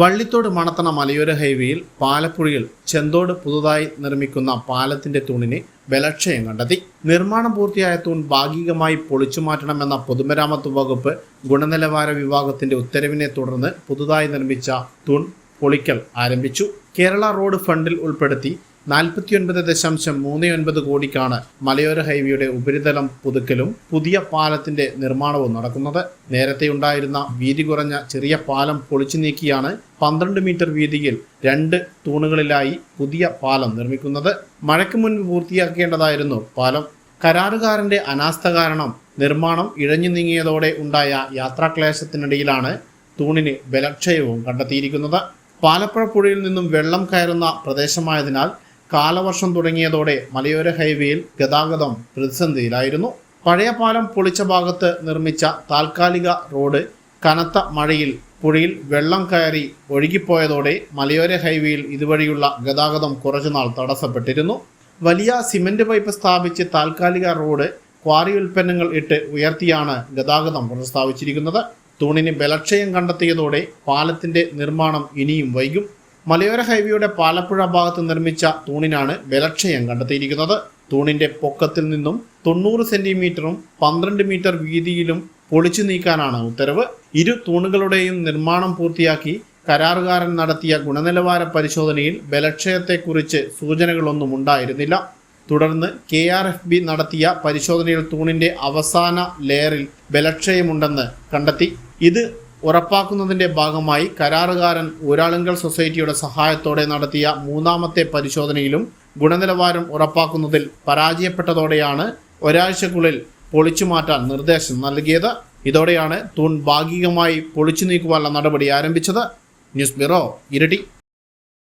വള്ളിത്തോട് മണത്തണ മലയോര ഹൈവേയിൽ പാലപ്പുഴയിൽ ചെന്തോട് പുതുതായി നിർമ്മിക്കുന്ന പാലത്തിന്റെ തൂണിന് ബലക്ഷയം കണ്ടെത്തി. നിർമ്മാണം പൂർത്തിയായ തൂൺ ഭാഗികമായി പൊളിച്ചുമാറ്റണമെന്ന പൊതുമരാമത്ത് വകുപ്പ് ഗുണനിലവാര വിഭാഗത്തിന്റെ ഉത്തരവിനെ തുടർന്ന് പുതുതായി നിർമ്മിച്ച തൂൺ പൊളിക്കൽ ആരംഭിച്ചു. കേരള റോഡ് ഫണ്ടിൽ ഉൾപ്പെടുത്തി 49.39 കോടിക്കാണ് മലയോര ഹൈവേയുടെ ഉപരിതലം പുതുക്കലും പുതിയ പാലത്തിന്റെ നിർമ്മാണവും നടക്കുന്നത്. നേരത്തെ ഉണ്ടായിരുന്ന വീതി കുറഞ്ഞ ചെറിയ പാലം പൊളിച്ചു നീക്കിയാണ് 12 മീറ്റർ വീതിയിൽ 2 തൂണുകളിലായി പുതിയ പാലം നിർമ്മിക്കുന്നത്. മഴയ്ക്ക് മുൻപ് പൂർത്തിയാക്കേണ്ടതായിരുന്നു പാലം. കരാറുകാരന്റെ അനാസ്ഥ കാരണം നിർമ്മാണം ഇഴഞ്ഞു നീങ്ങിയതോടെ ഉണ്ടായ യാത്രാക്ലേശത്തിനിടയിലാണ് തൂണിന് ബലക്ഷയവും കണ്ടെത്തിയിരിക്കുന്നത്. പാലപ്പുഴ പുഴയിൽ നിന്നും വെള്ളം കയറുന്ന പ്രദേശമായതിനാൽ കാലവർഷം തുടങ്ങിയതോടെ മലയോര ഹൈവേയിൽ ഗതാഗതം പ്രതിസന്ധിയിലായിരുന്നു. പഴയ പാലം പൊളിച്ച ഭാഗത്ത് നിർമ്മിച്ച താൽക്കാലിക റോഡ് കനത്ത മഴയിൽ പുഴയിൽ വെള്ളം കയറി ഒഴുകിപ്പോയതോടെ മലയോര ഹൈവേയിൽ ഇതുവഴിയുള്ള ഗതാഗതം കുറച്ചുനാൾ തടസ്സപ്പെട്ടിരുന്നു. വലിയ സിമന്റ് പൈപ്പ് സ്ഥാപിച്ച് താൽക്കാലിക റോഡ് ക്വാറി ഉൽപ്പന്നങ്ങൾ ഇട്ട് ഉയർത്തിയാണ് ഗതാഗതം പുനഃസ്ഥാപിച്ചിരിക്കുന്നത്. തൂണിന് ബലക്ഷയം കണ്ടെത്തിയതോടെ പാലത്തിന്റെ നിർമ്മാണം ഇനിയും വൈകും. മലയോര ഹൈവേയുടെ പാലപ്പുഴ ഭാഗത്ത് നിർമ്മിച്ച തൂണിനാണ് ബലക്ഷയം കണ്ടെത്തിയിരിക്കുന്നത്. തൂണിന്റെ പൊക്കത്തിൽ നിന്നും 90 സെന്റിമീറ്ററും 12 മീറ്റർ വീതിയിലും പൊളിച്ചു നീക്കാനാണ് ഉത്തരവ്. ഇരു തൂണുകളുടെയും നിർമ്മാണം പൂർത്തിയാക്കി കരാറുകാരൻ നടത്തിയ ഗുണനിലവാര പരിശോധനയിൽ ബലക്ഷയത്തെക്കുറിച്ച് സൂചനകളൊന്നും ഉണ്ടായിരുന്നില്ല. തുടർന്ന് KRFB നടത്തിയ പരിശോധനയിൽ തൂണിന്റെ അവസാന ലെയറിൽ ബലക്ഷയമുണ്ടെന്ന് കണ്ടെത്തി. ഇത് ഉറപ്പാക്കുന്നതിന്റെ ഭാഗമായി കരാറുകാരൻ ഊരാളുങ്കൽ സൊസൈറ്റിയുടെ സഹായത്തോടെ നടത്തിയ 3ാമത്തെ പരിശോധനയിലും ഗുണനിലവാരം ഉറപ്പാക്കുന്നതിൽ പരാജയപ്പെട്ടതോടെയാണ് ഒരാഴ്ചക്കുള്ളിൽ പൊളിച്ചു മാറ്റാൻ നിർദ്ദേശം നൽകിയത്. ഇതോടെയാണ് തൂൺ ഭാഗികമായി പൊളിച്ചു നീക്കുവാനുള്ള നടപടി ആരംഭിച്ചത്. News bureau, Iritty.